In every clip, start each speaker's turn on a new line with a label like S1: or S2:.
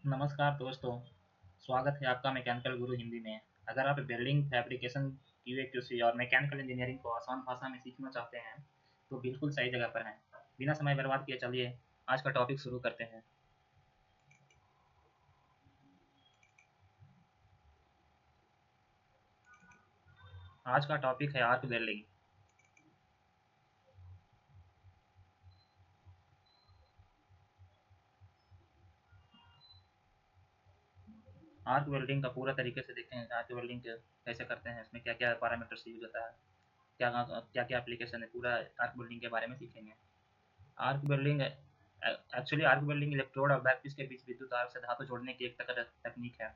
S1: नमस्कार दोस्तों, स्वागत है आपका मैकेनिकल गुरु हिंदी में। अगर आप बिल्डिंग फैब्रिकेशन, क्यूए/क्यूसी और मैकेनिकल इंजीनियरिंग को आसान भाषा में सीखना चाहते हैं, तो बिल्कुल सही जगह पर हैं। बिना समय बर्बाद किए चलिए आज का टॉपिक शुरू करते हैं। आज का टॉपिक है आर्क वेल्डिंग। आर्क वेल्डिंग का पूरा तरीके से देखते हैं, आर्क वेल्डिंग कैसे करते हैं, इसमें क्या-क्या पैरामीटर्स यूज़ होता है, क्या-क्या एप्लीकेशन है, पूरा आर्क वेल्डिंग के बारे में सीखेंगे। Arc welding actually arc welding electrode और वर्कपीस के बीच विद्युत तार से धातु जोड़ने की एक तकनीक है।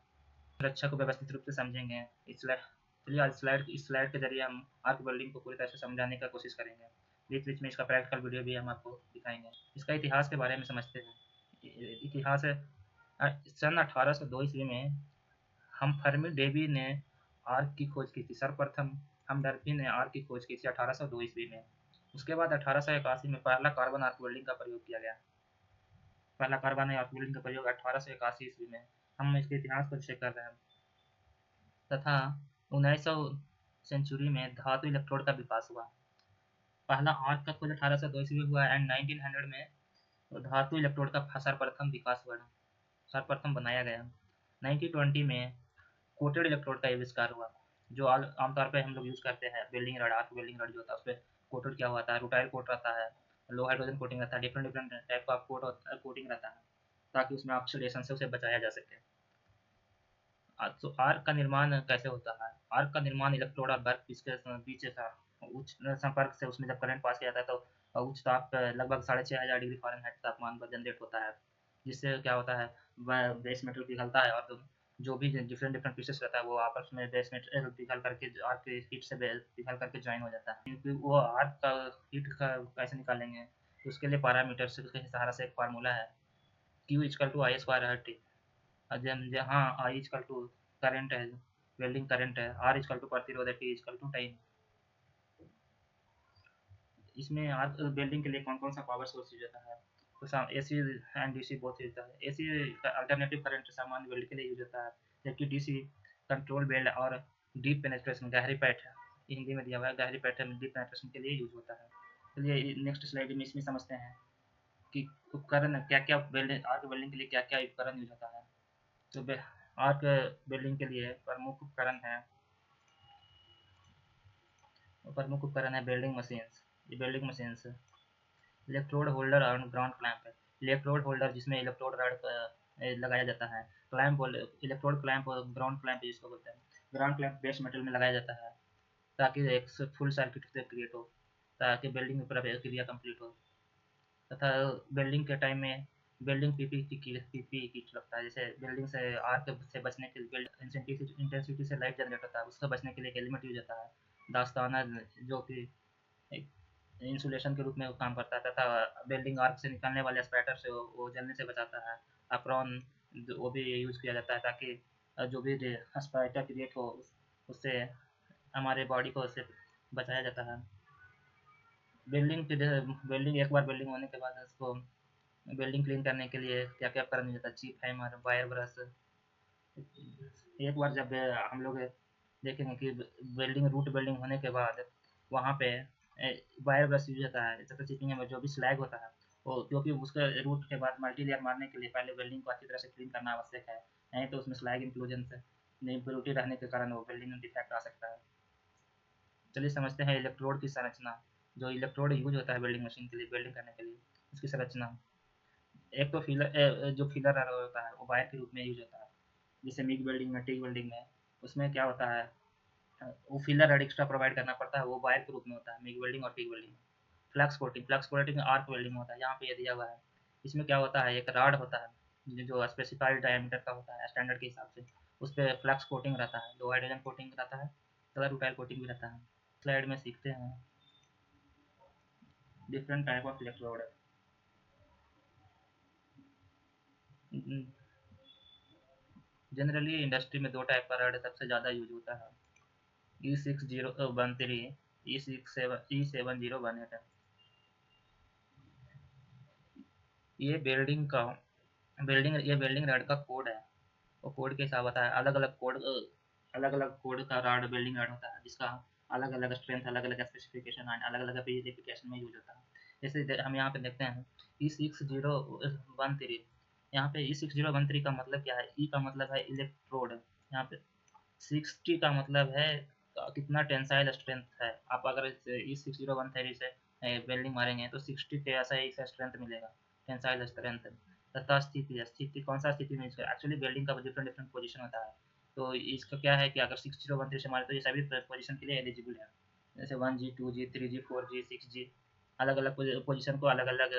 S1: सुरक्षा को व्यवस्थित रूप से समझेंगे। चलिए आज इस स्लाइड के जरिए हम आर्क वेल्डिंग को पूरी तरह से समझाने का कोशिश करेंगे। बीच बीच में इसका प्रैक्टिकल वीडियो भी हम आपको दिखाएंगे। इसका इतिहास के बारे में समझते हैं। इतिहास है, सन 1802 ईस्वी में हम फर्मी डेवी ने आर्क की खोज की थी। सर्वप्रथम हम डर्फी ने आर्क की खोज की थी 1802 ईस्वी में। उसके बाद 1881 में पहला कार्बन आर्क वेल्डिंग का प्रयोग किया गया। पहला कार्बन आर्क वेल्डिंग का प्रयोग 1881 ईस्वी में। हम इसके इतिहास को चेक कर रहे हैं। तथा 1900 सेंचुरी में धातु इलेक्ट्रोड का विकास हुआ। पहला आर्क का खोज 1802 ईस्वी में हुआ एंड 1900 में धातु इलेक्ट्रोड का सर्वप्रथम विकास हुआ, सर्वप्रथम बनाया गया। 1920 में कोटेड इलेक्ट्रोड का आविष्कार हुआ, जो आमतौर पे हम लोग यूज़ करते हैं। Welding rod, arc welding rod जो होता है, उसपे कोटेड क्या होता है, रूटाइल कोट रहता है, लो हाइड्रोजन कोटिंग रहता है, डिफरेंट डिफरेंट टाइप का कोटिंग रहता है, ताकि उसमें ऑक्सीडेशन से उसे बचाया जा सके। तो आर्क का निर्माण कैसे होता है? आर्क का निर्माण इलेक्ट्रोड और वर्क पीस के बीच का उच्च संपर्क से उसमें जब करंट पास किया जाता है तो उच्च ताप पर लगभग 6500 डिग्री फ़ारेनहाइट तापमान पर जनरेट होता है। जिससे क्या होता है, वह बेस मेटल पिघलता है और जो भी डिफरेंट डिफरेंट पीसेस रहता है वो आपस में बेस मेटल पिघल करके आर्क के हीट से पिघल करके ज्वाइन हो जाता है। क्योंकि वो आर्क का हीट का कैसे निकालेंगे, तो उसके लिए पैरामीटर्स के सहारा से एक फार्मूला है, Q equal to I square R T. जहाँ आई इक्वल टू करंट है, वेल्डिंग करंट है, आर इक्वल टू प्रतिरोध है, टी इक्वल टू टाइम। इसमें आर्क वेल्डिंग के लिए कौन कौन सा पावर सोर्स यूज होता है? तो AC and DC both use होता है। एसी अल्टरनेटिव करंट सामान्य वेल्ड के लिए यूज होता है, जबकि डीसी कंट्रोल वेल्ड और डीप पेनेट्रेशन, गहरी पैठ हिंदी में दिया हुआ है, गहरी पैटर्न डीप पेनेट्रेशन के लिए यूज होता है। चलिए नेक्स्ट स्लाइड में इसमें समझते हैं कि उपकरण क्या क्या वेल्डिंग, आर्क वेल्डिंग के लिए क्या क्या उपकरण यूज होता है। तो आर्क वेल्डिंग के लिए प्रमुख उपकरण है वेल्डिंग मशीन्स। ये वेल्डिंग मशीन्स इलेक्ट्रोड होल्डर और ग्राउंड क्लैंप है। इलेक्ट्रोड होल्डर जिसमें इलेक्ट्रोड रड लगाया जाता है। क्लैंप इलेक्ट्रोड क्लैंप और ग्राउंड क्लैंप जिसको बोलते हैं। ग्राउंड क्लैंप बेस मेटल में लगाया जाता है ताकि एक फुल सर्किट से क्रिएट हो, ताकि बिल्डिंग में प्रक्रिया कंप्लीट हो। तथा बिल्डिंग के टाइम में बिल्डिंग पीपी किट लगता है, जैसे बिल्डिंग से आर्क से बचने के लिए, इंटेंसिटी से लाइट जनरेट होता है, उससे बचने के लिए एक एलिमेंट यूज होता है, दास्ताना, जो कि एक इंसुलेशन के रूप में वो काम करता है। तथा वेल्डिंग आर्क से निकलने वाले स्पैटर से वो जलने से बचाता है। अप्रॉन वो भी यूज़ किया जाता है ताकि जो भी स्पैटर क्रिएट हो उससे हमारे बॉडी को उससे बचाया जाता है। वेल्डिंग एक बार वेल्डिंग होने के बाद उसको वेल्डिंग क्लीन करने के लिए क्या क्या करना जाता है, चीप हैमर, वायर ब्रश। एक बार जब हम लोग देखेंगे कि वेल्डिंग रूट वेल्डिंग होने के बाद वहाँ पे वायर ब्रश यूज होता है, तथा चिपिंग में जो भी स्लैग होता है वो, क्योंकि उसके रूट के बाद मल्टी लेयर मारने के लिए पहले वेल्डिंग को अच्छी तरह से क्लीन करना आवश्यक है। नहीं तो उसमें स्लैग इंक्लूजन से इम्प्योरिटी रहने के कारण वो वेल्डिंग में डिफेक्ट आ सकता है। चलिए समझते हैं इलेक्ट्रोड की संरचना। जो इलेक्ट्रोड यूज होता है वेल्डिंग मशीन के लिए, वेल्डिंग करने के लिए, उसकी संरचना। एक तो जो फिलर रड होता है वो वायर के रूप में यूज होता है, जैसे मिग वेल्डिंग में, टिग वेल्डिंग में। उसमें क्या होता है, वो फिलर रड एक्स्ट्रा प्रोवाइड करना पड़ता है, वो वायर के रूप में होता है मिग वेल्डिंग और टिग वेल्डिंग में। फ्लक्स कोटिंग आर्क वेल्डिंग होता है, यहाँ पे ये दिया हुआ है। इसमें क्या होता है, एक रॉड होता है जो स्पेसिफाइड डायमीटर का होता है स्टैंडर्ड के हिसाब से। उस पर फ्लक्स कोटिंग रहता है, लो हाइड्रोजन कोटिंग रहता है, कलर रूटाइल कोटिंग भी रहता है। स्लाइड में सीखते हैं different type of electrode. Generally industry में दो टाइप का रड सबसे ज़्यादा यूज होता है, E6013, E7018। ये बेल्डिंग का ये बिल्डिंग रॉड का कोड है। वो कोड के हिसाब होता है, अलग अलग कोड का रॉड बिल्डिंग रॉड होता है, जिसका अलग अलग स्ट्रेंथ, अलग अलग स्पेसिफिकेशन एंड अलग अलग एप्लीकेशन में यूज होता है। जैसे हम यहाँ पे देखते हैं E6013, यहाँ पे E6013 का मतलब क्या है? ई का मतलब है इलेक्ट्रोड, यहाँ पे 60 का मतलब है कितना टेंसाइल स्ट्रेंथ है। आप अगर E6013 से वेल्डिंग मारेंगे तो 60 पे ऐसा ही स्ट्रेंथ मिलेगा, टेंसाइल स्ट्रेंथ। तथा स्थिति कौन सा स्थिति में इसका एक्चुअली वेल्डिंग का डिफरेंट डिफरेंट पोजीशन होता है। तो इसका क्या है कि अगर 6013 से मारे तो ये सभी पोजीशन के लिए एलिजिबल है। जैसे 1G 2G 3G 4G 6G, अलग अलग पोजीशन को अलग अलग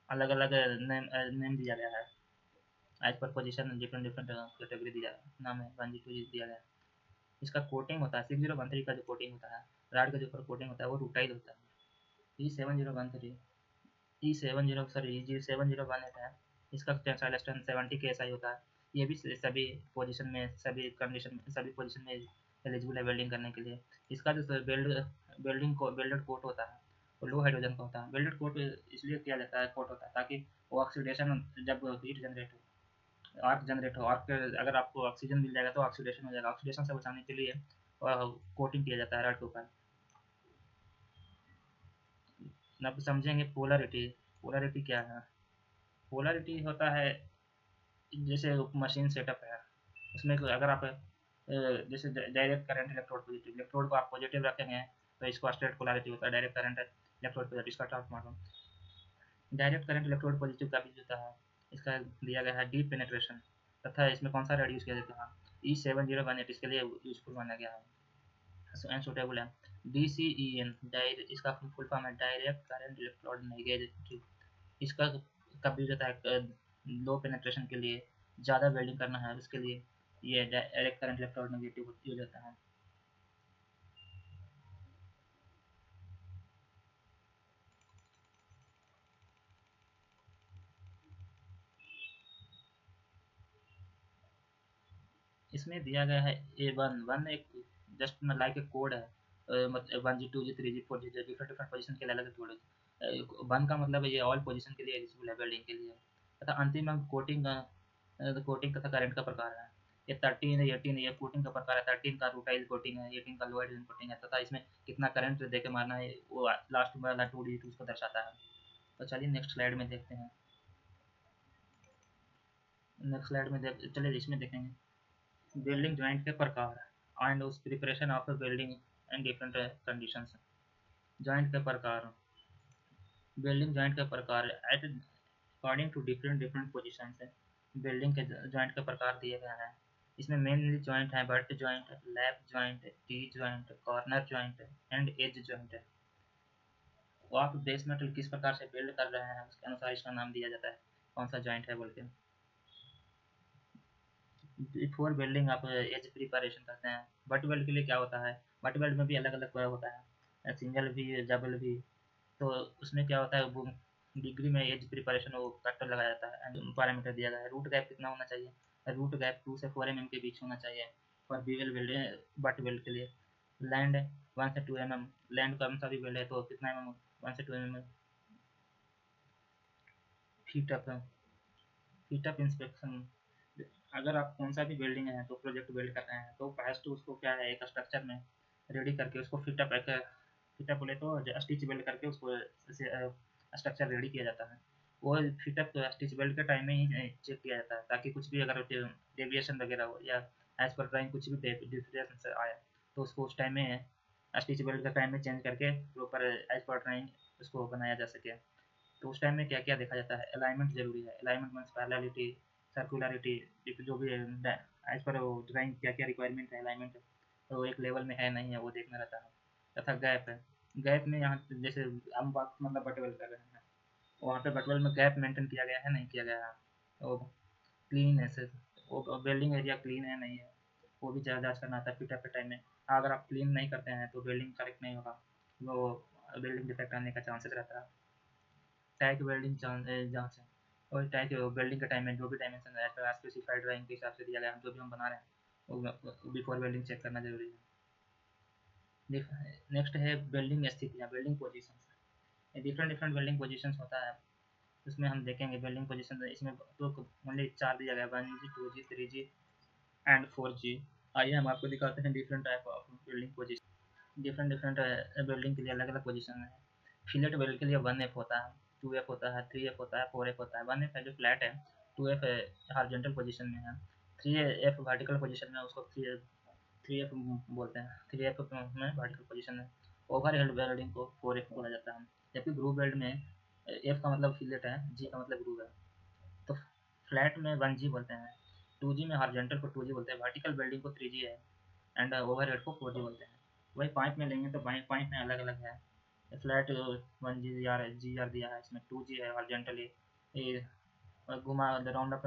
S1: अलग अलग नेम दिया गया है। As per position different different category दिया नाम है, 1G 2G दिया गया है। इसका कोटिंग होता है 6013 का जो कोटिंग होता है, राड का जो ऊपर कोटिंग होता है वो रूटाइल होता है। E7013 है, इसका टेंसाइल स्ट्रेंथ 70 के एसआई होता है। ये भी सभी पोजीशन में, सभी कंडीशन में, सभी पोजीशन में एलिजिबल है वेल्डिंग करने के लिए। इसका जो बेल्डेड कोट होता है वो लो हाइड्रोजन का होता है। बेल्डेड कोट इसलिए किया जाता है, कोट होता है ताकि वो ऑक्सीडेशन, जब हीट जनरेट हो, आर्क जनरेट हो, आर्क अगर आपको ऑक्सीजन मिल जाएगा तो ऑक्सीडेशन हो जाएगा। ऑक्सीडेशन से बचाने के लिए कोटिंग किया जाता है रॉड के ऊपर। अब समझेंगे पोलरिटी। पोलरिटी क्या है? पोलरिटी होता है जैसे मशीन सेटअप है, उसमें अगर आप जैसे direct current electrode positive, electrode को आप पॉजिटिव रखेंगे तो इसको स्ट्रेट पोलरिटी होता है, डायरेक्ट करंट इलेक्ट्रोड पॉजिटिव, इसका transformer. Direct current electrode positive का भी होता है। इसका दिया गया है डीप पेनेट्रेशन, तथा इसमें कौन सा रेड यूज़ किया जाता है? E7018 इसके लिए यूजफुल माना गया है, सुटेबल है। DCEN इसका फुल फॉर्म है डायरेक्ट करंट इलेक्ट्रोड नेगेटिव। इसका कब यूज होता है? लो पेनेट्रेशन के लिए, ज़्यादा वेल्डिंग करना है उसके लिए ये direct current electrode negative use होता है। इसमें दिया गया है A1 एक जस्ट लाइक ए कोड है, मतलब 1G 2G 3G 4G different different position के लिए अलग कोड है। 1 का मतलब ये ऑल पोजीशन के लिए एलिजिबल है वेल्डिंग के लिए। तथा अंतिम में कोटिंग, कोटिंग तथा करंट का प्रकार है। ये 13 18 ये कोटिंग का प्रकार है। 13 का रूटाइल कोटिंग है, 18 का लो हाइड्रोजन कोटिंग है, तथा इसमें कितना करंट दे के मारना है वो लास्ट में वाला 2D उसको दर्शाता है। तो चलिए नेक्स्ट स्लाइड में देखते हैं। नेक्स्ट स्लाइड में चलिए इसमें देखेंगे वेल्डिंग जॉइंट के प्रकार एंड उस preparation of welding and different conditions. Joint के प्रकार, वेल्डिंग जॉइंट के प्रकार at according to different different positions है। वेल्डिंग के जॉइंट के प्रकार दिए गए हैं। इसमें मेनली जॉइंट है but joint, lap joint, T joint, corner joint and edge joint है। वो आप बेस मेटल किस प्रकार से बिल्ड कर रहे हैं उसके अनुसार इसका नाम दिया जाता है कौन सा जॉइंट है बोल के। बिफोर वेल्डिंग आप एज प्रिपरेशन करते हैं। बट वेल्ड के लिए क्या होता है? बट वेल्ड में भी अलग अलग होता है, सिंगल भी डबल भी। तो उसमें क्या होता है वो डिग्री में एज प्रिपरेशन वो फैक्टर लगाया जाता है एंड पैरामीटर दिया गया है। रूट गैप कितना होना चाहिए? रूट गैप 2 से 4 mm के बीच होना चाहिए for bevel weld, butt weld के लिए। लैंड 1 से 2 mm, लैंड कौन सा भी वेल्ड है तो कितना mm? 1 से 2 mm। Feet up, feet up inspection, अगर आप कौन सा भी बिल्डिंग है तो प्रोजेक्ट बिल्ड कर रहे हैं तो फर्स्ट उसको क्या है एक स्ट्रक्चर में रेडी करके उसको फिटअप बोले तो स्टिच बिल्ड करके उसको स्ट्रक्चर रेडी किया जाता है। वो फिटअप स्टिच बिल्ड के टाइम में ही चेक किया जाता है ताकि कुछ भी अगर डेविएशन वगैरह हो या एज पर ड्राइंग कुछ भी डिफरेंस आया तो उसको उस टाइम में स्टिच बिल्ड के टाइम में चेंज करके प्रॉपर एज पर ड्राइंग उसको बनाया जा सके। तो उस टाइम में क्या क्या देखा जाता है? अलाइनमेंट जरूरी है। अलाइनमेंट मीन्स पैरेललिटी, सर्कुलरिटी, जो भी एज पर वो ड्राइंग क्या क्या रिक्वायरमेंट है अलाइनमेंट, तो एक लेवल में है नहीं है वो देखना रहता है। तथा गैप है। गैप में यहाँ जैसे हम बात मतलब बटवेल कर रहे हैं, वहाँ पे बटवेल में गैप मेंटेन किया गया है नहीं किया गया है। तो क्लीननेस, वो वेल्डिंग एरिया क्लीन है नहीं है वो भी जाँच करना आता है फिटअप के टाइम में। अगर आप क्लीन नहीं करते हैं तो वेल्डिंग करेक्ट नहीं होगा, वो वेल्डिंग डिफेक्ट आने का चांसेस रहता है। टैग वेल्डिंग जाँच है, और टैग वेल्डिंग के टाइम में जो भी डायमेंशन है स्पेसिफाइड ड्राइंग के हिसाब से दिया गया है, जो भी हम बना रहे हैं वो बिफोर वेल्डिंग चेक करना जरूरी है। नेक्स्ट है वेल्डिंग स्थितियाँ, welding positions. Different different welding positions होता है। उसमें हम देखेंगे बिल्डिंग पोजीशन, इसमें तो ओनली 4 दिया गया, 1G 2G 3G and 4G। आइए हम आपको दिखाते हैं different type of building position. Different different building के लिए अलग अलग पोजीशन है। फिलेट बिल्ड के लिए 1F होता है, 2F होता है, 3F होता है, 4F होता है। 1F है जो फ्लैट है, 2F हॉरिजॉन्टल पोजीशन में है, 3F वर्टिकल पोजीशन में है, उसको 3F बोलते हैं। 3F में वर्टिकल पोजीशन है। ओवर हेड बिल्डिंग को 4F बोला जाता है। जबकि ग्रूव बिल्ड में F का मतलब फिलेट है, G का मतलब ग्रूव है। तो फ्लैट में 1G बोलते हैं, 2G में हॉरिजॉन्टल को 2G बोलते हैं, वर्टिकल बिल्डिंग को 3G है, एंड ओवरहेड को 4G बोलते हैं। वही पाइप में लेंगे तो पाइप में अलग अलग है। फ्लैट 1G जी आर दिया है, इसमें 2G है हॉरिजॉन्टली, ये घुमा राउंड अप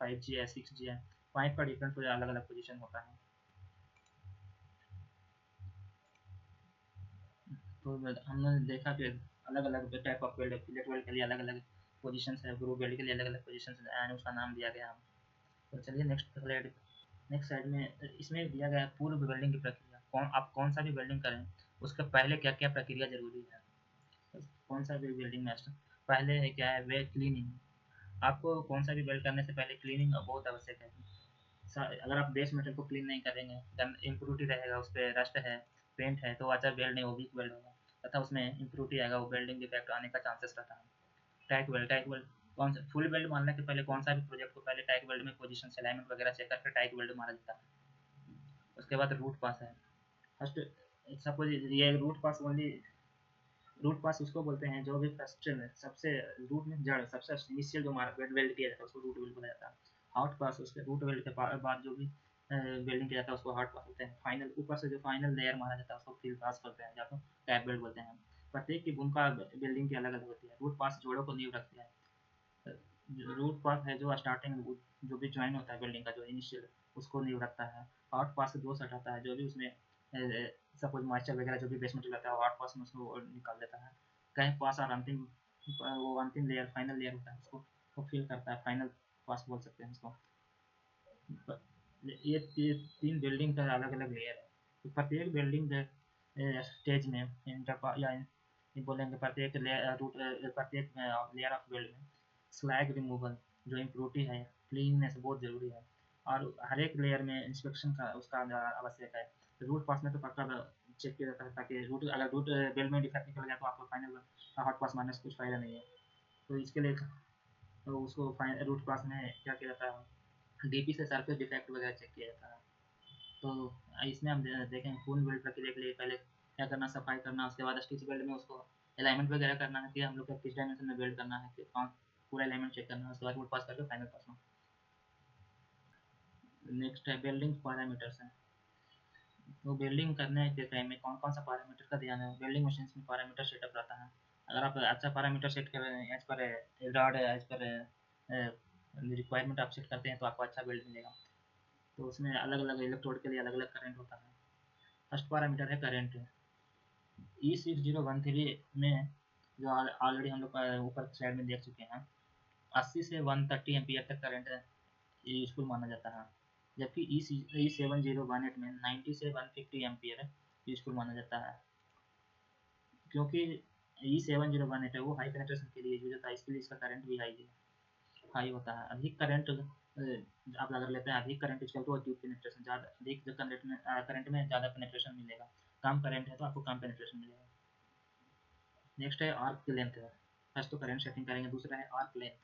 S1: 5G है, 6G है। पाइप का डिफरेंट अलग अलग पोजीशन होता है। तो हमने देखा कि अलग अलग type of build, fillet weld के लिए अलग अलग पोजीशंस है, ग्रूव वेल्ड के लिए अलग अलग पोजीशंस है, एंड उसका नाम दिया गया। तो चलिए नेक्स्ट स्लाइड। नेक्स्ट साइड में इसमें दिया गया है पूर्व बिल्डिंग की प्रक्रिया। आप कौन सा भी बिल्डिंग करें, उसके पहले क्या क्या प्रक्रिया जरूरी है। कौन सा भी बिल्डिंग में पहले क्या है, वे क्लीनिंग। आपको कौन सा भी बिल्ड करने से पहले क्लीनिंग बहुत आवश्यक है। अगर आप बेस मेटल को क्लीन नहीं करेंगे, इम्प्योरिटी रहेगा, उस पर रस्ट है, पेंट है, तो अच्छा बिल्ड नहीं, वो वीक बिल्ड होगा, तथा उसमें इम्प्योरिटी आएगा, वो बिल्डिंग डिफेक्ट आने का चांसेस रहता है। टाइक वेल्ड कौन सा फुल बिल्ड मारने के पहले, कौन सा भी प्रोजेक्ट को पहले टाइक वेल्ड में पोजीशन अलाइनमेंट वगैरह चेक करके टाइक वेल्ड मारा जाता है। उसके बाद रूट पास है। फर्स्ट सपोज ये रूट पास ओनली, रूट पास उसको बोलते हैं जो भी फर्स्ट में सबसे रूट में जड़ सबसे इनिशियल जो वेल्ड किया जाता है उसको रूट वेल्ड बोला जाता है। हार्ड पास उसके रूट वेल्ड के बाद जो भी वेल्डिंग किया जाता है उसको हार्ड पास बोलते हैं। फाइनल ऊपर से जो फाइनल लेयर मारा जाता है उसको फिल पास करते हैं, या तो टैप वेल्ड बोलते हैं। प्रत्येक की भूमिका बिल्डिंग की अलग अलग होती है। रूट पास जोड़ों को नींव रखते हैं। रूट पास है जो स्टार्टिंग जो भी ज्वाइन होता है बिल्डिंग का जो इनिशियल, उसको नींव रखता है। हार्ड पास से दोष हटाता है, जो भी उसमें सपोज मॉइस्चर वगैरह जो भी बेसमेंट रहता है हार्ड पास में उसको निकाल देता है। कहीं पास और अंतिम, वो अंतिम लेयर फाइनल लेयर होता है, उसको वो फिल करता है, फाइनल पास बोल सकते हैं इसको। ये तीन बिल्डिंग का अलग अलग लेयर है। तो प्रत्येक बिल्डिंग स्टेज में या ये बोलेंगे प्रत्येक रूट प्रत्येक लेयर ऑफ बिल्ड में स्लैग रिमूवल, जो इम्प्योरिटी है, क्लीननेस बहुत ज़रूरी है। और हर एक लेयर में इंस्पेक्शन का उसका आवश्यक है। रूट पास में तो पक्का चेक किया जाता है, ताकि रूट अगर रूट बिल्ड में डिफेक्ट निकल गया तो आपको फाइनल हॉट पास मारने से कुछ फ़ायदा नहीं है। तो इसके लिए तो उसको रूट पास में क्या किया जाता है, डीपी से सरफेस डिफेक्ट वगैरह चेक किया जाता है। तो इसमें हम देखें पूर्ण बिल्ड प्रक्रिया के लिए पहले क्या करना, सफाई करना, उसके बाद स्टिच बिल्ड में उसको अलाइनमेंट वगैरह करना है कि हम लोग को किस डायमेंशन में बिल्ड करना है, कि कौन पूरा अलाइनमेंट चेक करना है, उसके बाद रूट पास करके फाइनल पास में। नेक्स्ट है बिल्डिंग पैरामीटर्स है। तो बिल्डिंग करने के टाइम में कौन कौन सा पैरामीटर का ध्यान है। बिल्डिंग मशीन्स में पैरामीटर सेटअप रहता है। अगर आप अच्छा पैरामीटर सेट करें as per rod as per requirement आप सेट करते हैं तो आपको अच्छा बिल्ड मिलेगा। तो उसमें अलग अलग इलेक्ट्रोड के लिए अलग अलग करंट होता है। फर्स्ट पैरामीटर है करंट। E6013 में जो ऑलरेडी हम लोग ऊपर स्लाइड में देख चुके हैं, 80 से 130 एम्पियर तक करंट यूजफुल माना जाता है। जबकि E7018 में 90 से 150 एम्पियर यूजफुल माना जाता है। क्योंकि E7018 है वो हाई पेनिट्रेशन के लिए यूज होता है, इसके लिए इसका करंट भी हाई होता है। अधिक करंट आप अगर लेते हैं, अधिक करंट इसका तो ट्यूब पेनिट्रेशन ज़्यादा, अधिक करंट में ज़्यादा पेनिट्रेशन मिलेगा। कम करंट है तो आपको कम पेनिट्रेशन मिलेगा। नेक्स्ट है आर्क लेंथ है। फर्स्ट तो करंट सेटिंग करेंगे, दूसरा है आर्क लेंथ।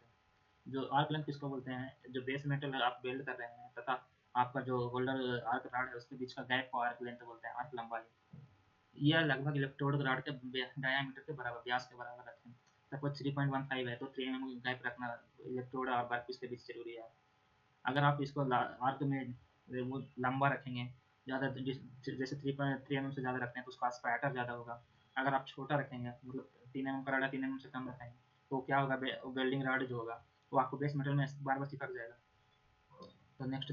S1: जो आर्क लेंथ किसको बोलते हैं, जो बेस मेटल आप बिल्ड कर रहे हैं तथा आपका जो होल्डर आर्क रॉड है उसके बीच का गैप को आर्क लेंथ बोलते हैं, आर्क लंबाई। यह लगभग इलेक्ट्रोड रॉड के डायमीटर के बराबर, व्यास के बराबर रखें। सपोज 3.15 है तो 3 mm गैप रखना इलेक्ट्रोड और वर्कपीस के बीच जरूरी है। अगर आप इसको आर्क में वो लंबा रखेंगे ज़्यादा, जैसे 3 mm से ज़्यादा रखते हैं तो उसका स्पैटर ज़्यादा होगा। अगर आप छोटा रखेंगे, मतलब 3 mm का रॉड 3 mm से कम रखेंगे, तो क्या होगा, वेल्डिंग रॉड जो होगा वो आपको बेस मेटल में बार बार चिपक जाएगा। तो नेक्स्ट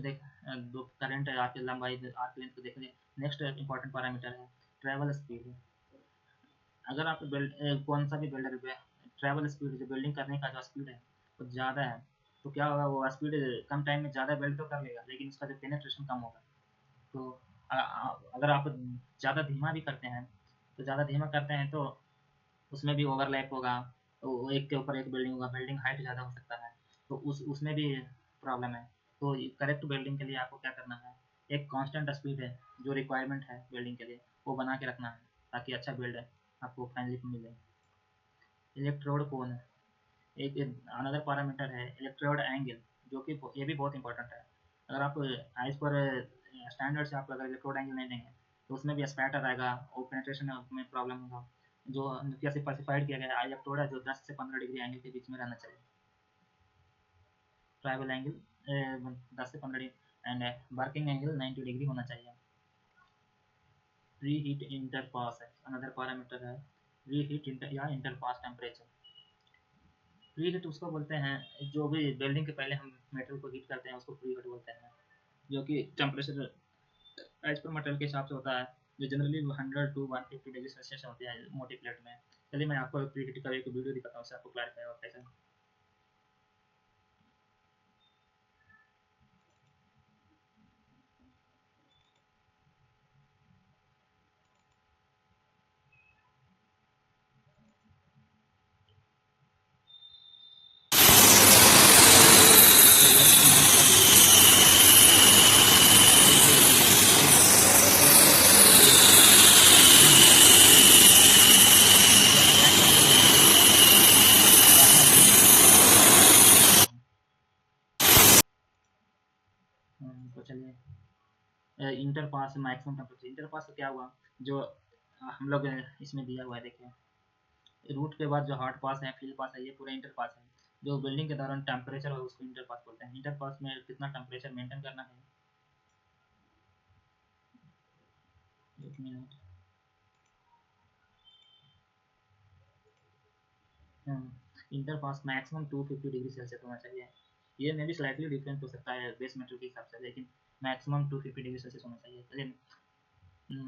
S1: दो करंट है, आर्क लंबाई, आर्क लेंथ को देख लें। नेक्स्ट इंपॉर्टेंट पैरामीटर है ट्रैवल स्पीड। अगर आप कौन सा भी बिल्डर पे ट्रैवल स्पीड, जो बिल्डिंग करने का जो स्पीड है वो ज़्यादा है, तो क्या होगा, वो स्पीड कम टाइम में ज़्यादा बिल्ड तो कर लेगा, लेकिन उसका जो पेनिट्रेशन कम होगा। तो अगर आप ज़्यादा धीमा भी करते हैं, तो ज़्यादा धीमा करते हैं तो उसमें भी ओवरलैप होगा, वो एक के ऊपर एक बिल्डिंग होगा, बिल्डिंग हाइट ज़्यादा हो सकता है, तो उसमें भी प्रॉब्लम है। तो करेक्ट बिल्डिंग के लिए आपको क्या करना है, एक कांस्टेंट स्पीड है जो रिक्वायरमेंट है बिल्डिंग के लिए, वो बना के रखना है ताकि अच्छा बिल्ड है आपको फाइनली मिले। इलेक्ट्रोड कौन है, एक अनदर पैरामीटर है इलेक्ट्रोड एंगल, जो कि ये भी बहुत इंपॉर्टेंट है। अगर आप एज पर स्टैंडर्ड से आप अगर इलेक्ट्रोड एंगल नहीं देंगे तो उसमें भी स्पैटर आएगा और पेनिट्रेशन में प्रॉब्लम होगा। जो नुकिया से स्पेसिफाइड किया गया है इलेक्ट्रोड है जो 10 से 15 डिग्री एंगल के बीच में रहना चाहिए, ट्राइवल एंगल 10 से 15 degree and working angle 90 degree होना चाहिए। प्री हीट इंटरपास है अनदर पैरामीटर है, प्री हीट इंटर या इंटरपास टेम्परेचर। प्री हीट उसको बोलते हैं जो भी वेल्डिंग के पहले हम मेटल को हीट करते हैं उसको प्री हीट बोलते हैं, जो कि टेम्परेचर एज पर मटेरियल के हिसाब से होता है, जो जनरली 100 टू 150 डिग्री सेल्सियस होती है मोटी प्लेट में। चलिए मैं आपको प्री हीट का एक वीडियो दिखाता हूँ, उससे आपको क्लैरिफाई होगा कैसे। तो चलिए inter pass maximum temperature, inter pass का क्या हुआ, जो हम लोग इसमें दिया हुआ है देखिए, रूट के बाद जो हार्ड पास है फील्ड पास है ये पूरा इंटर पास है। जो बिल्डिंग के दौरान टेम्परेचर हो उसको इंटर पास बोलते हैं। इंटर पास में कितना टेम्परेचर मेंटेन करना है, एक minute. Inter pass maximum 250 degree Celsius होना चाहिए। ये मे भी स्लाइटली डिफरेंट हो सकता है बेस मेटल के हिसाब से, लेकिन मैक्सिमम 250 डिग्री सेल्सियस होना चाहिए। चलिए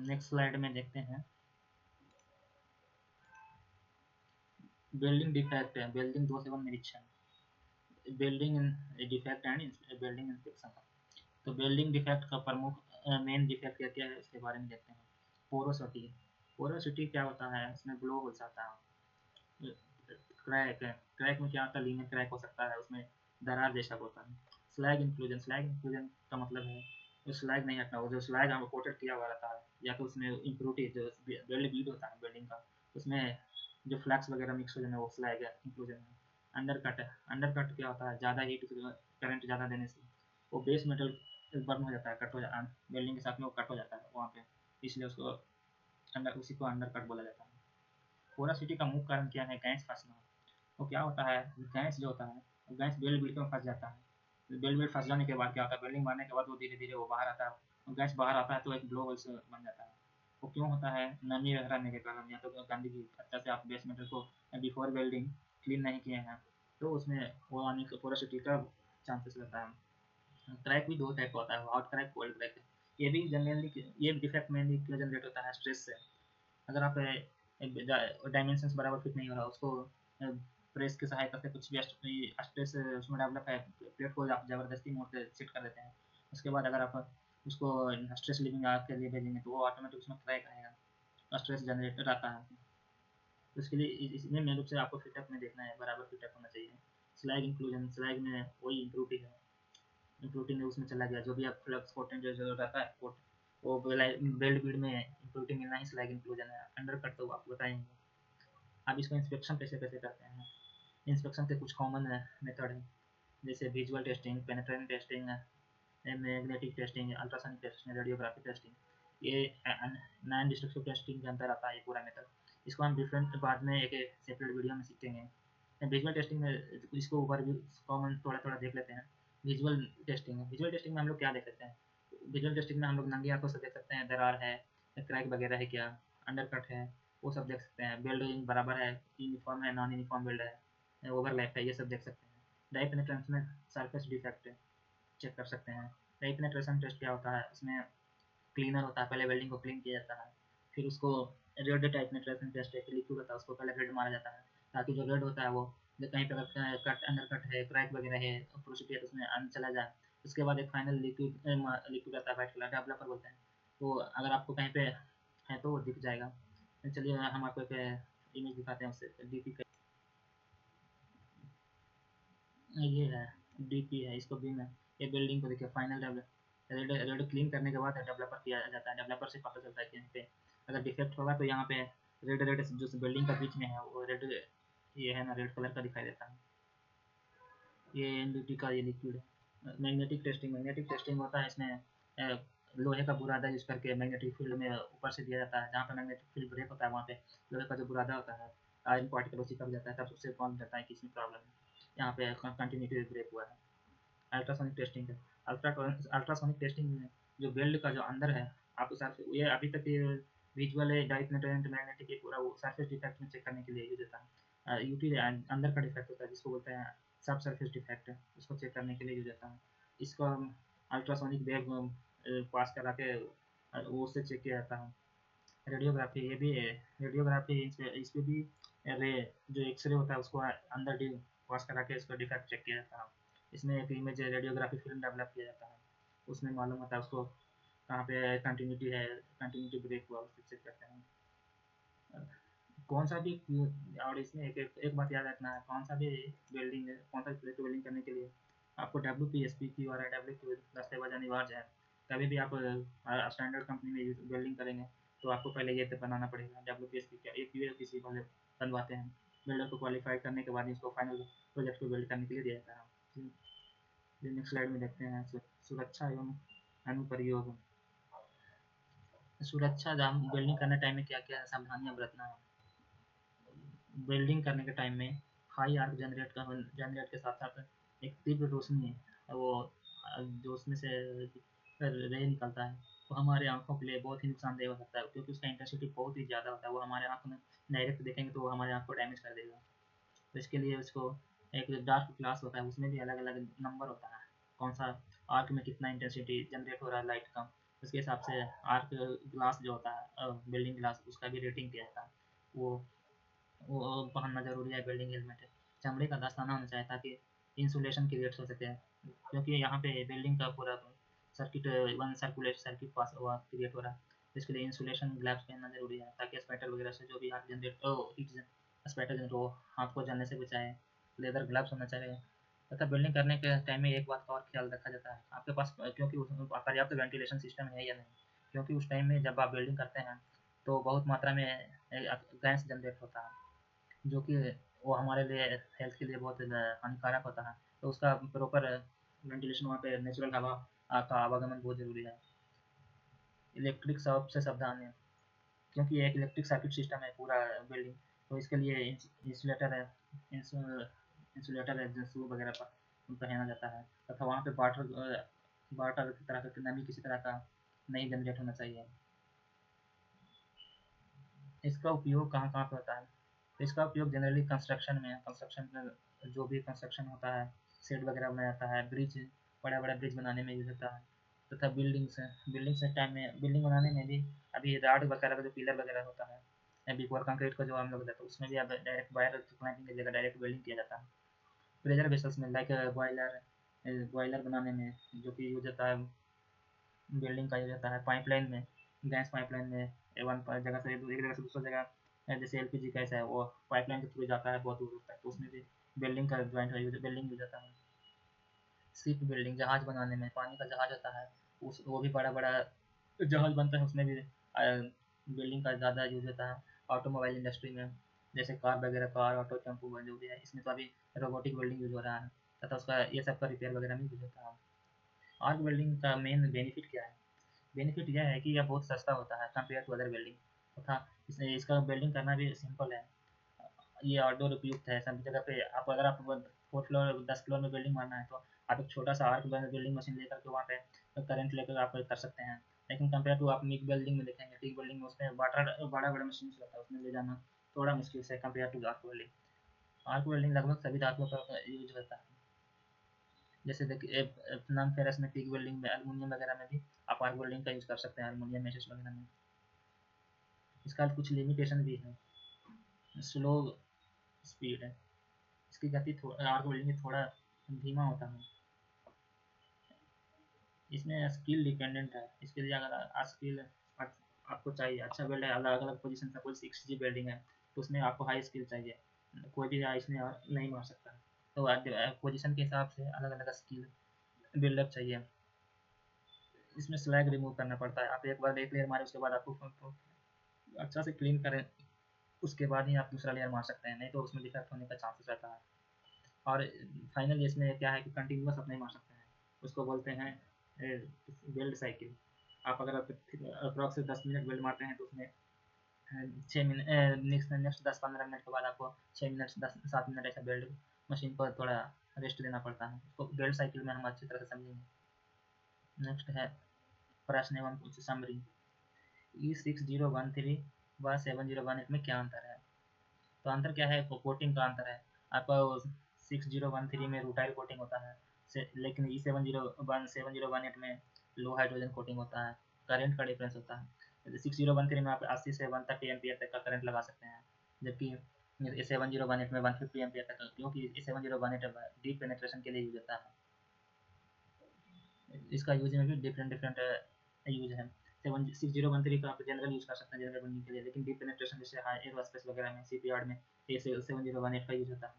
S1: नेक्स्ट स्लाइड में देखते हैं। बिल्डिंग डिफेक्ट है, बिल्डिंग 2 निरीक्षण, building defect and building inspection. तो बिल्डिंग डिफेक्ट का प्रमुख मेन डिफेक्ट क्या क्या है उसके बारे में देखते हैं। पोरोसिटी, पोरोसिटी क्या होता है, उसमें ग्लो हो जाता है। क्रैक है, क्रैक में क्या होता है, लीनियर क्रैक हो सकता है, उसमें दरार जैसा होता है। स्लैग इंक्लूजन, स्लैग इंक्लूजन का मतलब है जो स्लैग नहीं हटना, वो जो स्लैग हम कोटेड किया हुआ रहता है, या तो उसमें इम्प्योरिटी जो बिल्ड बीड होता है बिल्डिंग का, उसमें जो फ्लैक्स वगैरह मिक्स हो जाना वो स्लैग इंक्लूजन है। अंडरकट है, अंडरकट क्या होता है, ज़्यादा हीट करंट ज़्यादा देने से वो बेस मेटल बर्न हो जाता है, कट हो जाता है, बिल्डिंग के साथ में वो कट हो जाता है वहाँ पे, इसलिए उसको अंडर उसी को अंडरकट बोला जाता है। पोरोसिटी का मुख्य कारण क्या है, गैस फंसना। वो क्या होता है, गैस जो होता है वो गैस बेल्ट बिल्ड में फंस जाता है। बेल्ट बिल्ड फंस जाने के बाद क्या होता है, बिल्डिंग बनने के बाद वो धीरे धीरे वो बाहर आता है, और गैस बाहर आता है तो एक ब्लो होल्स बन जाता है। वो क्यों होता है, नमी रहने के कारण, या तो गंदगी अच्छा से आप बेस मेटल को बिफोर वेल्डिंग क्लीन नहीं किए हैं तो उसमें वो आने का पोरोसिटी का चांसेस रहता है। क्रैक भी 2 टाइप का होता है, हॉट क्रैक, कोल्ड क्रैक। ये भी जनरली ये डिफेक्ट मेनली क्यों जनरेट होता है, स्ट्रेस से। अगर आप डायमेंशंस बराबर फिट नहीं हो रहा उसको प्रेस की सहायता से कुछ भी स्ट्रेस उसमें डेवलप है, प्लेट को आप ज़बरदस्ती मोड़ के सेट कर देते हैं, उसके बाद अगर आप उसको स्ट्रेस लिविंग आग के लिए भेजेंगे तो वो ऑटोमेटिक उसमें क्रैक आएगा, स्ट्रेस जनरेटर आता है। तो इसके लिए इसमें मेन रूप से आपको फिटअप में देखना है, बराबर फिटअप होना चाहिए। स्लैग इंक्लूजन, स्लैग में वही इम्प्रूटी है, इम्प्रूटी में उसमें चला गया, जो भी आप फ्लक्स पोटेंट जो रहता है कोट, वो बेल्ट बीड में इम्प्रूटी मिलना ही स्लैग इंक्लूजन है। अंडर कट तो आपको बताएंगे। अब इसको इंस्पेक्शन कैसे कैसे करते हैं, इंस्पेक्शन के कुछ कॉमन मेथड हैं, जैसे visual testing, penetrant testing, magnetic testing, ultrasonic testing, radiography testing. ये नॉन डिस्ट्रक्टिव टेस्टिंग के अंदर आता है ये पूरा मेथड। इसको हम डिफरेंट बाद में एक सेपरेट वीडियो में सीखेंगे। विजुअल टेस्टिंग में इसको ओवरव्यू कॉमन थोड़ा थोड़ा देख लेते हैं। विजुअल टेस्टिंग है, विजुअल टेस्टिंग में हम लोग क्या देख सकते हैं, विजुअल टेस्टिंग में हम लोग नंगी आंखों से देख सकते हैं दरार है, क्रैक वगैरह है क्या, अंडर कट है, वो सब देख सकते हैं, बिल्डिंग बराबर है, यूनिफॉर्म है, नॉन यूनिफॉर्म बिल्ड है, ओवरलैप है, ये सब देख सकते हैं। डाई पेनिट्रेशन में सरफेस डिफेक्ट चेक कर सकते हैं। डाई पेनिट्रेशन टेस्ट क्या होता है, उसमें क्लीनर होता है, पहले वेल्डिंग को क्लीन किया जाता है, फिर उसको रेड टाइप पेनिट्रेशन टेस्ट है, लिक्विड होता है उसको पहले रेड मारा जाता है, ताकि जो रेड होता है वो कहीं पर कट अंडर कट है, क्रैक वगैरह है, पोरोसिटी है तो उसमें चला जाए। उसके बाद एक फाइनल लिक्विड आता है वाइट कलर, डेवलपर बोलते हैं। तो अगर आपको कहीं पे है तो वो दिख जाएगा। चलिए हम आपको एक इमेज दिखाते हैं उससे डीपी। ये है डीपी है, इसको बीम है। ये बिल्डिंग को देखिए फाइनल रेड रेड क्लीन करने के बाद डेवलपर किया जाता है। डेवलपर से पता चलता है कि यहाँ पे अगर डिफेक्ट होगा तो यहाँ पे रेड रेड जो बिल्डिंग का बीच में है वो रेड, ये है ना, रेड कलर का दिखाई देता है। ये एनडीटी का ये लिक्विड है। मैग्नेटिक टेस्टिंग होता है इसमें। लोहे का बुरादा यूज करके मैग्नेटिक फील्ड में ऊपर से दिया जाता है, जहाँ पे मैग्नेटिक फील्ड ब्रेक होता है वहाँ पे लोहे का जो बुरादा होता है आयरन पार्टिकल उसी चिपक जाता है, तब उससे कौन करता है कि इसमें प्रॉब्लम है, यहाँ पे कंटिन्यूटी ब्रेक हुआ है। अल्ट्रासोनिक टेस्टिंग है। अल्ट्रासोनिक टेस्टिंग में जो बेल्ट का जो अंदर है, आप ये अभी तक ये विजुअल डाइपेनेट्रेंट मैग्नेटिक ये पूरा वो सरफेस डिफेक्ट में चेक करने के लिए यूज होता है। यूटी अंदर का डिफेक्ट होता है जिसको बोलते हैं सब सरफेस डिफेक्ट, उसको चेक करने के लिए यूज होता है। इसको हम अल्ट्रासोनिक वेव पास करा के वो उससे चेक किया जाता है। रेडियोग्राफी ये भी है। रेडियोग्राफी इस पे भी रे जो एक्सरे होता है उसको अंदर पास करा के इसको डिफेक्ट चेक किया जाता है। इसमें एक इमेज रेडियोग्राफी फिल्म डेवलप किया जाता है, उसमें मालूम होता है उसको कहाँ पे कंटिन्यूटी है, कंटिन्यूटी ब्रेक हुआ उससे चेक करते हैं। कौन सा भी, और इसमें एक बात याद रखना है, कौन सा भी वेल्डिंग कौन सा वेल्डिंग करने के लिए आपको WPSP की और IW दस्तावेज अनिवार्य है। कभी भी आप स्टैंडर्ड कंपनी में वेल्डिंग करेंगे तो आपको पहले ये बनाना पड़ेगा WPSP का, एक ULPC वाले बनवाते हैं। बिल्डर को क्वालिफाई करने के बाद इसको फाइनल प्रोजेक्ट को बिल्ड करने के लिए दिया जाता है। नेक्स्ट स्लाइड में देखते हैं सुरक्षा एवं अनुप्रयोग। सुरक्षा बिल्डिंग करने टाइम में क्या क्या सावधानियां बरतना है। बिल्डिंग करने के टाइम में हाई आर्क जनरेट के साथ साथ एक तीव्र रोशनी है वो जो उसमें से रे निकलता है, वो हमारे आंखों के लिए बहुत ही नुकसानदेह हो सकता है, क्योंकि उसका इंटेंसिटी बहुत ही ज़्यादा होता है। वो हमारे आंख में डायरेक्ट देखेंगे तो वो हमारे आंख को डैमेज कर देगा। तो इसके लिए उसको एक डार्क ग्लास होता है, उसमें भी अलग अलग नंबर होता है, कौन सा आर्क में कितना इंटेंसिटी जनरेट हो रहा है लाइट का, उसके हिसाब से आर्क ग्लास जो होता है बिल्डिंग ग्लास उसका भी रेटिंग किया जाता है। वो वो पहनना ज़रूरी है। बिल्डिंग हेलमेट चमड़े का दस्ताना होना चाहिए ताकि इंसुलेशन क्रिएट हो सके, क्योंकि यहाँ पे बिल्डिंग का पूरा सर्किट वन सर्कुलेट सर्किट पास हुआ क्रिएट हो रहा है। इसके लिए इंसुलेशन ग्लव्स पहनना ज़रूरी है ताकि स्पैटर वगैरह से जो भी हाथ जनरेट हीट स्पैटर जनरेट हो हाथ को जलने से बचाए। लेदर ग्लव्स होना चाहिए। तथा बिल्डिंग करने के टाइम में एक बात का और ख्याल रखा जाता है आपके पास, क्योंकि पर्याप्त वेंटिलेशन सिस्टम है या नहीं, क्योंकि उस टाइम में जब आप बिल्डिंग करते हैं तो बहुत मात्रा में गैस जनरेट होता है, जो कि वो हमारे लिए हेल्थ के लिए बहुत हानिकारक होता है। तो उसका प्रॉपर वेंटिलेशन वहाँ पे नेचुरल हवा का आवागमन बहुत ज़रूरी है। इलेक्ट्रिक शॉक से सावधान है, क्योंकि ये एक इलेक्ट्रिक सर्किट सिस्टम है पूरा बिल्डिंग, तो इसके लिए इंसुलेटर है, इंसुलेटर है जो शू वगैरह पर पहना जाता है। तथा वहाँ पे वाटर की तरह का नमी किसी तरह का नहीं जनरेट होना चाहिए। इसका उपयोग कहाँ कहाँ पे होता है। इसका उपयोग जनरली कंस्ट्रक्शन में, कंस्ट्रक्शन में जो भी कंस्ट्रक्शन होता है, शेड वगैरह बनाया जाता है, ब्रिज, बड़ा बड़ा ब्रिज बनाने में यूज होता है। तथा बिल्डिंग्स टाइम में बिल्डिंग बनाने में भी अभी राड वगैरह का जो पिलर वगैरह होता है, अभी और कंक्रीट का जो हम लोग जाता है उसमें भी अब डायरेक्ट वायर क्लैंपिंग की जगह डायरेक्ट वेल्डिंग किया जाता है। प्रेशर वेसल्स में लाइक बॉयलर, बॉयलर बनाने में जो कि यूज होता है, बिल्डिंग का यूज होता है। पाइपलाइन में, गैस पाइपलाइन में वन जगह से एक जगह से दूसरी जगह, जैसे LPG गैस है वो पाइपलाइन के थ्रू जाता है बहुत दूर तक, तो उसमें भी बिल्डिंग का ज्वाइंट यूज बिल्डिंग यूज होता है। शिप बिल्डिंग जहाज बनाने में, पानी का जहाज होता है उस वो भी बड़ा बड़ा जहाज बनता है, उसमें भी बिल्डिंग का ज़्यादा यूज होता है। ऑटोमोबाइल इंडस्ट्री में जैसे कार वगैरह, कार ऑटो टेम्पो जो भी है इसमें तो अभी रोबोटिक वेल्डिंग यूज हो रहा है, तथा उसका ये सब का रिपेयर वगैरह में यूज होता है। आर्क वेल्डिंग का मेन बेनिफिट क्या है। बेनिफिट यह है कि यह बहुत सस्ता होता है कंपेयर टू अदर वेल्डिंग, तथा इसका वेल्डिंग करना भी सिंपल है। ये आउटडोर उपयुक्त है सभी जगह पे। आप अगर आप 4 फ्लोर 10 फ्लोर में बिल्डिंग बनना है तो आप एक छोटा सा आर्क बिल्डिंग मशीन लेकर के वहाँ पे करंट लेकर आप कर सकते हैं। लेकिन कंपेयर टू आप मिग बिल्डिंग में देखेंगे, टिग बिल्डिंग में उसमें वाटर बड़ा बड़ा मशीन रहता है, उसमें ले जाना थोड़ा मुश्किल से compare to arc welding. Arc welding लगभग सभी धातुओं पर यूज होता है। जैसे देखिए नॉन फेरस में, टिग वेल्डिंग में, एल्युमिनियम वगैरह में भी आप आर्क वेल्डिंग का यूज कर सकते हैं, एल्युमिनियम मेशेस वगैरह में। इसका कुछ लिमिटेशन भी है। स्लो स्पीड है, इसकी गति आर्क वेल्डिंग में थोड़ा धीमा होता है। इसमें स्किल डिपेंडेंट है, इसके लिए अगर स्किल आपको चाहिए, अच्छा वेल्ड है, अलग अलग पोजीशन, सपोज 6G वेल्डिंग है तो उसमें आपको हाई स्किल चाहिए, कोई भी इसमें नहीं मार सकता है। तो पोजीशन के हिसाब से अलग अलग स्किल बिल्डअप चाहिए। इसमें स्लैग रिमूव करना पड़ता है। आप एक बार एक लेयर मारे उसके बाद आपको अच्छा से क्लीन करें, उसके बाद ही आप दूसरा लेयर मार सकते हैं, नहीं तो उसमें डिफेक्ट होने का चांसेस रहता है। और फाइनली इसमें क्या है कि कंटिन्यूस आप नहीं मार सकते हैं, उसको बोलते हैं बिल्ड साइकिल। आप अगर अप्रॉक्स 10 मिनट बिल्ड मारते हैं तो उसमें 6 मिनट नेक्स्ट 10-15 मिनट के बाद आपको 6 मिनट 10-7 मिनट ऐसा बिल्ड मशीन को थोड़ा रेस्ट देना पड़ता है। उसको बिल्ड साइकिल में हम अच्छी तरह से समझेंगे। नेक्स्ट है प्रश्न एवं कुछ समरी। E6013 व 7018 में क्या अंतर है? तो अंतर क्या है? कोटिंग का अंतर है। आपका 6013 में रूटाइल कोटिंग होता है, लेकिन E7018 में लो हाइड्रोजन कोटिंग होता है। करंट का डिफरेंस होता है। 6013 में आप 80 से 130 एम्पियर तक का करंट लगा सकते हैं, जबकि 7018 में 150 एम्पियर तक, क्योंकि 7018 डीप पेनेट्रेशन के लिए यूज होता है। इसका यूज में भी डिफरेंट डिफरेंट यूज है। 6013 का आप जनरल यूज कर सकते हैं, जनरल बर्निंग के लिए, लेकिन डीप पेनेट्रेशन जैसे हाई एयरोस्पेस वगैरह में, शिपयार्ड में, ये 7018 का यूज होता है।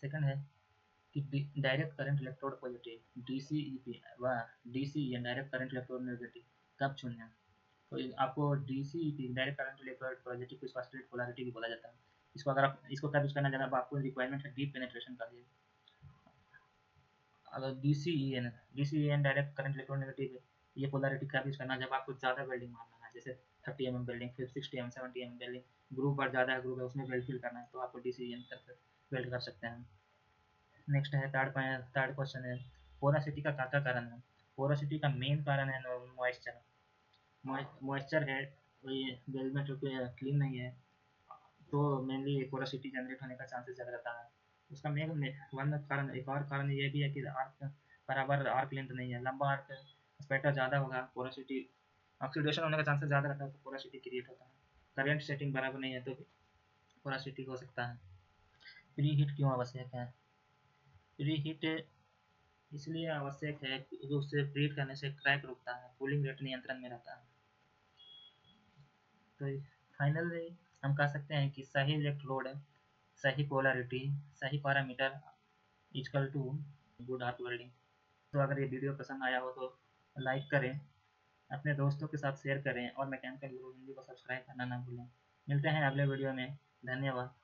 S1: सेकंड है कि डायरेक्ट करंट इलेक्ट्रोड पॉजिटिव डीसीईपी व डीसीईएन डायरेक्ट करंट इलेक्ट्रोड नेगेटिव कब चुनना है? तो आपको डीसीईपी डायरेक्ट करंट इलेक्ट्रोड पॉजिटिव को इसका स्ट्रेट पोलैरिटी भी बोला जाता है। इसको अगर आप इसको कब यूज करना, जब आपको रिक्वायरमेंट है डीप पेनेट्रेशन का है। अगर डीसीईएन डायरेक्ट करंट इलेक्ट्रोनेगेटिव, ये पोलैरिटी कब यूज करना, जब आपको ज़्यादा वेल्डिंग मारना है, जैसे 30 वेल्डिंग, फिर 60 70 वेल्डिंग, ग्रुप पर ज़्यादा है, ग्रुप है उसमें वेल्ड फिल करना है, तो आपको डीसीईएन कर वेल्ड कर सकते हैं। नेक्स्ट है थर्ड क्वेश्चन है पोरासिटी का क्या कारण है? पोरासिटी का मेन कारण है मॉइस्चर। मॉइस्चर है, वही वेलमेट क्लीन नहीं है, तो मेनली पोरासिटी जनरेट होने का चांसेस ज़्यादा रहता है। उसका मेन वन कारण, एक और कारण ये भी है कि आर्क बराबर आर्क लेंथ नहीं है। लंबा आर्क स्पेक्टर ज़्यादा होगा, पोरासिटी ऑक्सीडेशन होने का चांसेस ज़्यादा रहता है, तो पोरासिटी क्रिएट होता है। करंट सेटिंग बराबर नहीं है तो पोरासिटी हो सकता है। प्री हीट क्यों आवश्यक है? प्री हीट इसलिए आवश्यक है कि उससे प्रीहीट करने से क्रैक रुकता है, कूलिंग रेट नियंत्रण में रहता है। तो फाइनली हम कह सकते हैं कि सही इलेक्ट्रोड, सही पोलैरिटी, सही parameter equal to good arc welding. तो अगर ये वीडियो पसंद आया हो तो लाइक करें, अपने दोस्तों के साथ शेयर करें और मैकेनिकल गुरु हिंदी को सब्सक्राइब करना ना भूलें। मिलते हैं अगले वीडियो में। धन्यवाद।